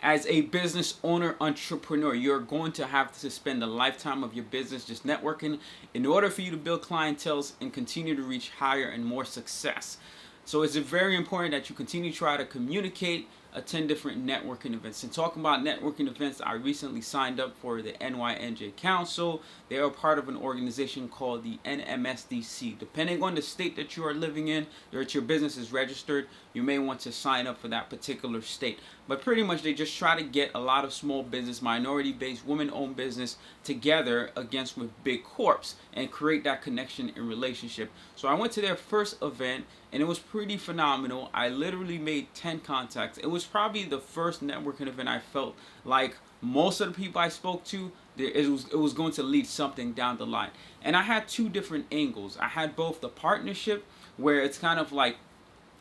As a business owner, entrepreneur, you're going to have to spend a lifetime of your business just networking in order for you to build clientele and continue to reach higher and more success. So it's very important that you continue to try to communicate, attend different networking events. And talking about networking events, I recently signed up for the NYNJ Council. They are part of an organization called the NMSDC. Depending on the state that you are living in, or that your business is registered, you may want to sign up for that particular state. But pretty much they just try to get a lot of small business, minority-based, women-owned business together against with big corps and create that connection and relationship. So I went to their first event and it was pretty phenomenal. I literally made 10 contacts. It was probably the first networking event I felt like most of the people I spoke to, it was going to lead something down the line. And I had two different angles. I had both the partnership, where it's kind of like,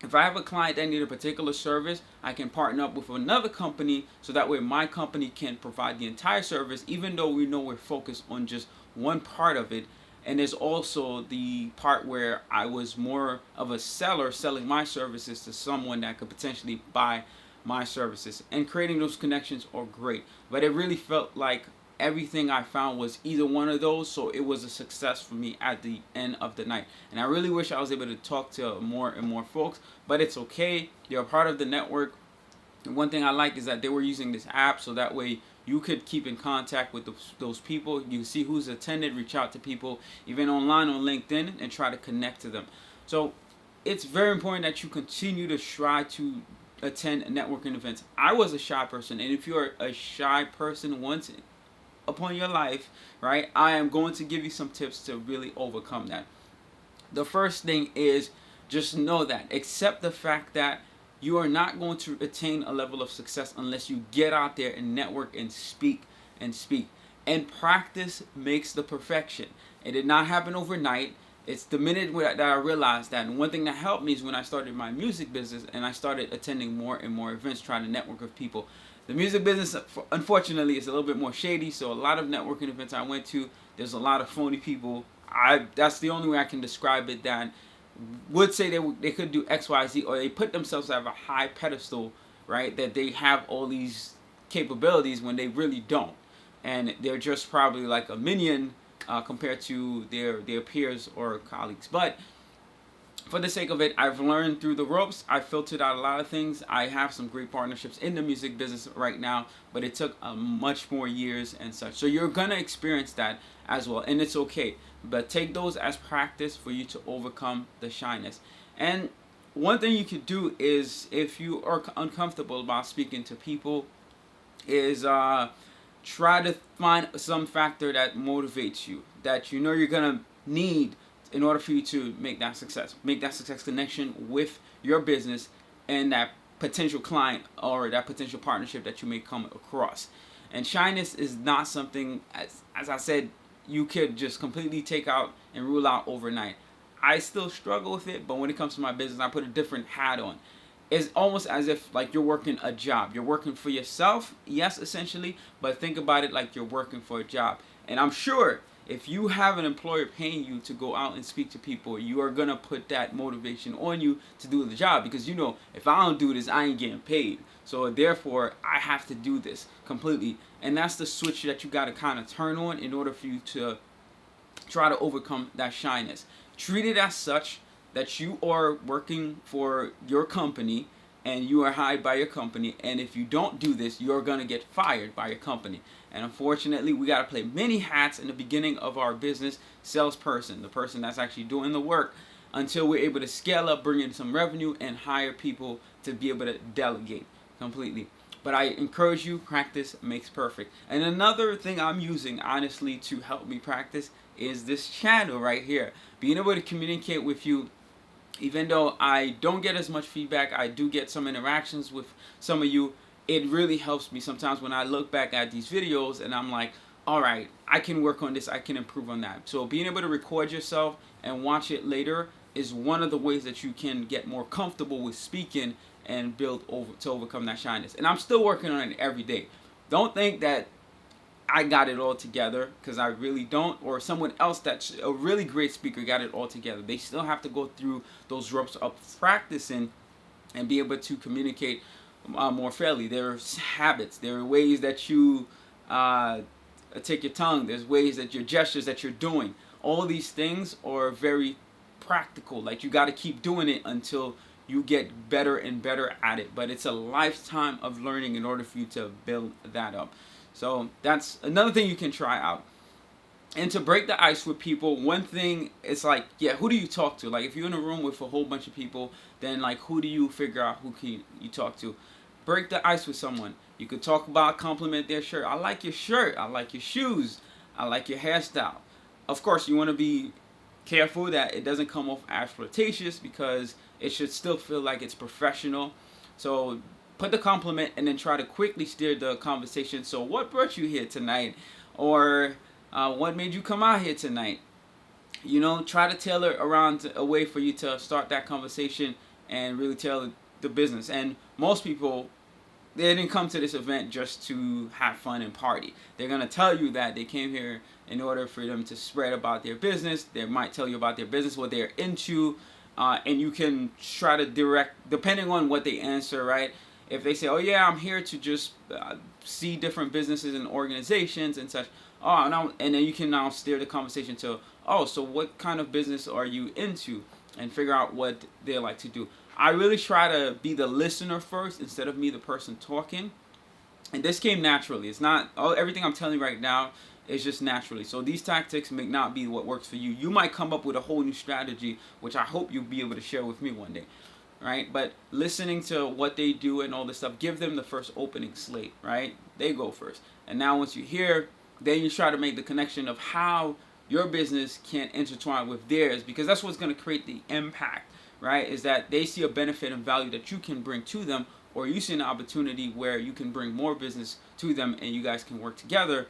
if I have a client that needs a particular service, I can partner up with another company so that way my company can provide the entire service, even though we know we're focused on just one part of it. And there's also the part where I was more of a seller, selling my services to someone that could potentially buy my services. And creating those connections are great. But it really felt like everything I found was either one of those, so it was a success for me at the end of the night. And I really wish I was able to talk to more and more folks, but it's okay. You're a part of the network. And one thing I like is that they were using this app so that way you could keep in contact with those people. You see who's attended, reach out to people, even online on LinkedIn, and try to connect to them. So it's very important that you continue to try to attend networking events. I was a shy person, and if you're a shy person once upon your life, right, I am going to give you some tips to really overcome that. The first thing is just know that, accept the fact that you are not going to attain a level of success unless you get out there and network and speak and speak. And practice makes the perfection. It did not happen overnight. It's the minute that I realized that. And one thing that helped me is when I started my music business and I started attending more and more events, trying to network with people. The music business, unfortunately, is a little bit more shady. So a lot of networking events I went to, there's a lot of phony people. That's the only way I can describe it. That would say they could do X, Y, Z, or they put themselves at a high pedestal, right? That they have all these capabilities when they really don't, and they're just probably like a minion compared to their peers or colleagues. But for the sake of it, I've learned through the ropes. I filtered out a lot of things. I have some great partnerships in the music business right now, but it took much more years and such. So you're gonna experience that as well, and it's okay. But take those as practice for you to overcome the shyness. And one thing you could do is, if you are uncomfortable about speaking to people, is try to find some factor that motivates you, that you know you're gonna need in order for you to make that success connection with your business and that potential client or that potential partnership that you may come across. And shyness is not something, as I said, you could just completely take out and rule out overnight. I still struggle with it, but when it comes to my business, I put a different hat on. It's almost as if like you're working a job. You're working for yourself, yes, essentially, but think about it like you're working for a job. And I'm sure if you have an employer paying you to go out and speak to people, you are going to put that motivation on you to do the job, because you know, if I don't do this, I ain't getting paid. So therefore, I have to do this completely. And that's the switch that you got to kind of turn on in order for you to try to overcome that shyness. Treat it as such, that you are working for your company and you are hired by your company, and if you don't do this, you're going to get fired by your company. And unfortunately, we got to play many hats in the beginning of our business. Salesperson, the person that's actually doing the work, until we're able to scale up, bring in some revenue, and hire people to be able to delegate completely. But I encourage you, practice makes perfect. And another thing I'm using, honestly, to help me practice is this channel right here. Being able to communicate with you. Even though I don't get as much feedback, I do get some interactions with some of you. It really helps me sometimes when I look back at these videos and I'm like, all right, I can work on this, I can improve on that. So being able to record yourself and watch it later is one of the ways that you can get more comfortable with speaking and build to overcome that shyness. And I'm still working on it every day. Don't think that I got it all together, because I really don't, or someone else that's a really great speaker got it all together. They still have to go through those ropes of practicing and be able to communicate more fairly. There's habits. There are ways that you take your tongue. There's ways that your gestures that you're doing. All of these things are very practical. Like, you got to keep doing it until you get better and better at it. But it's a lifetime of learning in order for you to build that up. So that's another thing you can try out. And to break the ice with people, one thing is like, yeah, who do you talk to? Like, if you're in a room with a whole bunch of people, then like, who do you figure out who can you talk to? Break the ice with someone. You could talk about, compliment their shirt. I like your shirt. I like your shoes. I like your hairstyle. Of course, you want to be careful that it doesn't come off as flirtatious, because it should still feel like it's professional. So put the compliment and then try to quickly steer the conversation. So, what brought you here tonight? Or what made you come out here tonight? You know, try to tailor around a way for you to start that conversation and really tailor the business. And most people, they didn't come to this event just to have fun and party. They're going to tell you that they came here in order for them to spread about their business. They might tell you about their business, what they're into, and you can try to direct, depending on what they answer, right? If they say, oh yeah, I'm here to just see different businesses and organizations and such, oh, no, and then you can now steer the conversation to, oh, so what kind of business are you into? And figure out what they like to do. I really try to be the listener first instead of me the person talking. And this came naturally. It's not, everything I'm telling you right now is just naturally. So these tactics may not be what works for you. You might come up with a whole new strategy, which I hope you'll be able to share with me one day. Right? But listening to what they do and all this stuff, give them the first opening slate, right? They go first. And now once you hear, then you try to make the connection of how your business can intertwine with theirs, because that's what's going to create the impact, right? Is that they see a benefit and value that you can bring to them, or you see an opportunity where you can bring more business to them and you guys can work together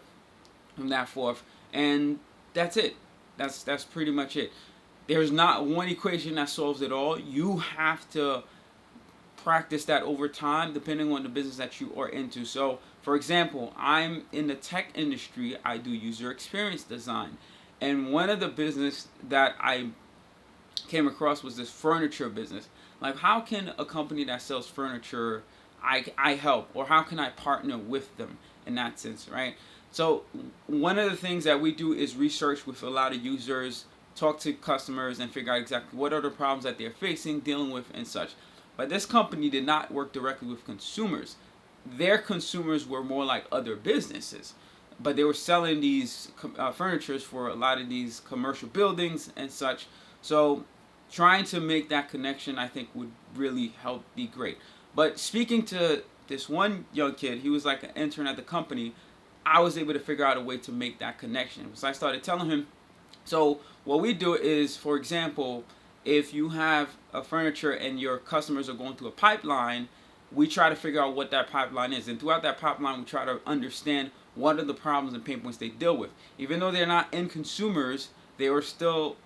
from that forth. And that's it. That's pretty much it. There's not one equation that solves it all. You have to practice that over time depending on the business that you are into. So, for example, I'm in the tech industry. I do user experience design. And one of the business that I came across was this furniture business. Like, how can a company that sells furniture, I help, or how can I partner with them in that sense, right? So one of the things that we do is research with a lot of users, talk to customers, and figure out exactly what are the problems that they're facing, dealing with, and such. But this company did not work directly with consumers. Their consumers were more like other businesses. But they were selling these furnitures for a lot of these commercial buildings and such. So trying to make that connection, I think, would really help be great. But speaking to this one young kid, he was like an intern at the company, I was able to figure out a way to make that connection. So I started telling him, so what we do is, for example, if you have a furniture and your customers are going through a pipeline, we try to figure out what that pipeline is. And throughout that pipeline, we try to understand what are the problems and pain points they deal with. Even though they're not end consumers, they are still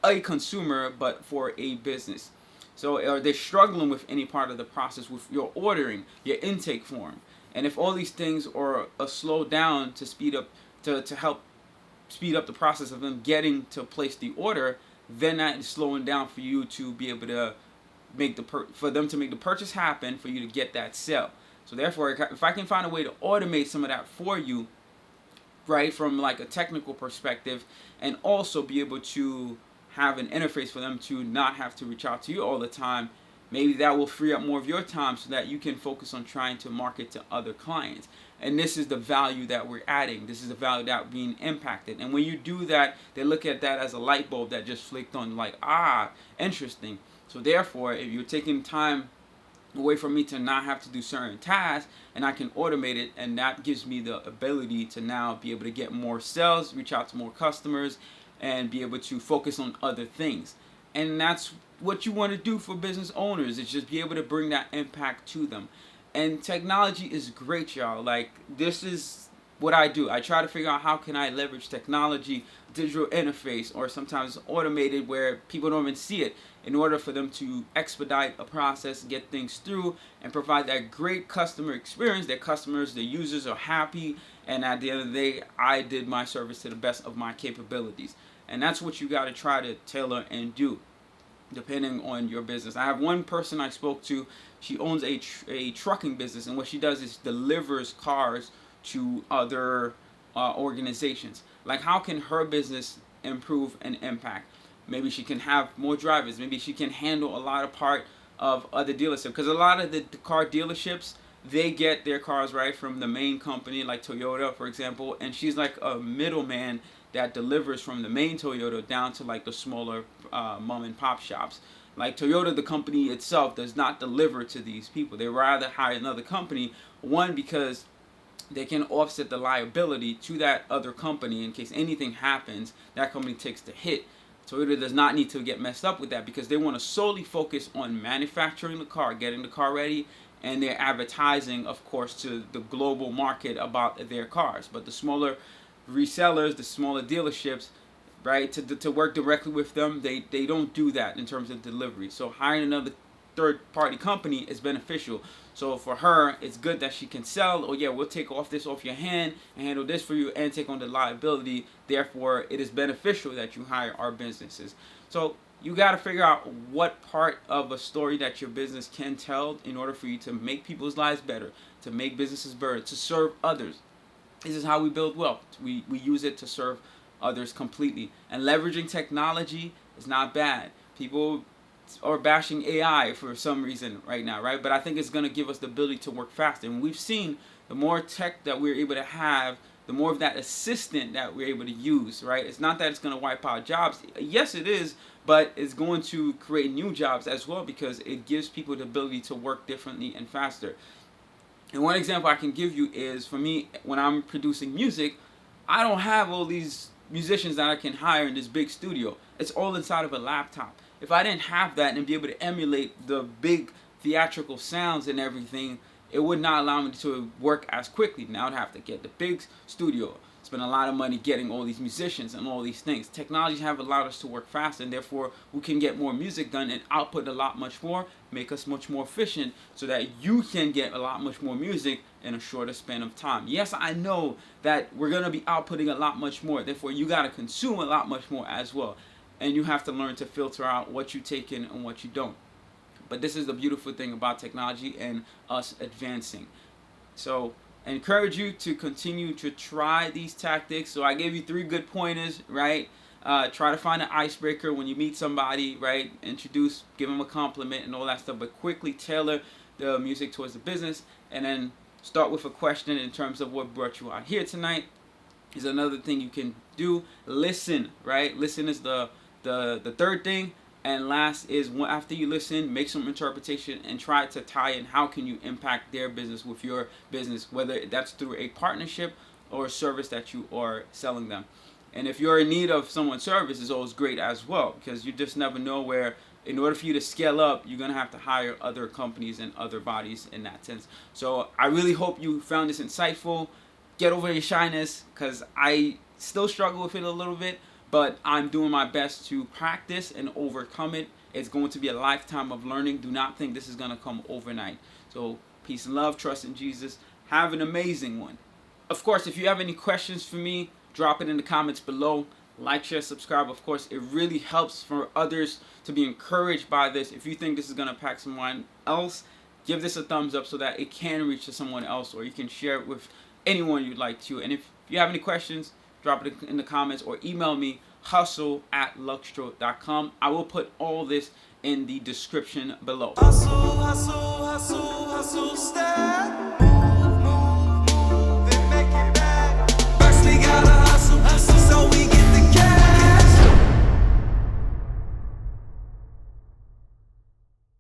a consumer, but for a business. So are they struggling with any part of the process with your ordering, your intake form? And if all these things are slowed down to speed up, to help speed up the process of them getting to place the order, then that is slowing down for you to be able to make for them to make the purchase happen, for you to get that sale. So therefore, if I can find a way to automate some of that for you, right, from like a technical perspective, and also be able to have an interface for them to not have to reach out to you all the time, maybe that will free up more of your time so that you can focus on trying to market to other clients. And this is the value that we're adding. This is the value that being impacted. And when you do that, they look at that as a light bulb that just flicked on, like, interesting. So therefore, if you're taking time away from me to not have to do certain tasks, and I can automate it, and that gives me the ability to now be able to get more sales, reach out to more customers, and be able to focus on other things. And that's what you want to do for business owners, is just be able to bring that impact to them. And technology is great, y'all. Like, this is what I do. I try to figure out how can I leverage technology, digital interface, or sometimes automated where people don't even see it, in order for them to expedite a process, get things through, and provide that great customer experience. Their customers, the users are happy, and at the end of the day, I did my service to the best of my capabilities. And that's what you got to try to tailor and do. depending on your business. I have one person I spoke to. She owns a trucking business, and what she does is delivers cars to other organizations. Like, how can her business improve and impact? Maybe she can have more drivers. Maybe she can handle a lot of part of other dealerships, because a lot of the car dealerships, they get their cars right from the main company, like Toyota, for example, and she's like a middleman that delivers from the main Toyota down to like the smaller mom and pop shops. Like Toyota, the company itself, does not deliver to these people. They rather hire another company, one, because they can offset the liability to that other company in case anything happens. That company takes the hit. Toyota does not need to get messed up with that, because they want to solely focus on manufacturing the car, getting the car ready, and they're advertising, of course, to the global market about their cars. But the smaller resellers, the smaller dealerships, right, to work directly with them, they don't do that in terms of delivery. So hiring another third-party company is beneficial. So for her, it's good that she can sell. Oh yeah, we'll take this off your hand and handle this for you and take on the liability. Therefore, it is beneficial that you hire our businesses. So you got to figure out what part of a story that your business can tell in order for you to make people's lives better, to make businesses better, to serve others. This is how we build wealth. We use it to serve others completely. And leveraging technology is not bad. People are bashing AI for some reason right now, right? But I think it's going to give us the ability to work faster. And we've seen the more tech that we're able to have, the more of that assistant that we're able to use, right? It's not that it's going to wipe out jobs. Yes, it is, but it's going to create new jobs as well, because it gives people the ability to work differently and faster. And one example I can give you is, for me, when I'm producing music, I don't have all these musicians that I can hire in this big studio. It's all inside of a laptop. If I didn't have that and be able to emulate the big theatrical sounds and everything, it would not allow me to work as quickly. Now I'd have to get the big studio, spend a lot of money getting all these musicians and all these things. Technology have allowed us to work faster, and therefore we can get more music done and output a lot much more, make us much more efficient, so that you can get a lot much more music in a shorter span of time. Yes, I know that we're going to be outputting a lot much more, therefore you got to consume a lot much more as well. And you have to learn to filter out what you take in and what you don't. But this is the beautiful thing about technology and us advancing. So I encourage you to continue to try these tactics. So I gave you 3 good pointers, right? Try to find an icebreaker when you meet somebody, right? Introduce, give them a compliment and all that stuff, but quickly tailor the music towards the business. And then start with a question in terms of what brought you out here tonight. Is another thing you can do. Listen, right? Listen is the third thing. And last is, after you listen, make some interpretation and try to tie in how can you impact their business with your business, whether that's through a partnership or a service that you are selling them. And if you're in need of someone's service, it's always great as well, because you just never know where, in order for you to scale up, you're going to have to hire other companies and other bodies in that sense. So I really hope you found this insightful. Get over your shyness, because I still struggle with it a little bit. But I'm doing my best to practice and overcome it. It's going to be a lifetime of learning. Do not think this is going to come overnight. So peace and love. Trust in Jesus. Have an amazing one. Of course, if you have any questions for me, drop it in the comments below. Like, share, subscribe. Of course, it really helps for others to be encouraged by this. If you think this is going to impact someone else, give this a thumbs up so that it can reach to someone else, or you can share it with anyone you'd like to. And if you have any questions, drop it in the comments or email me, hustle@luxtreaux.com. I will put all this in the description below. Hustle, hustle, hustle, hustle, step.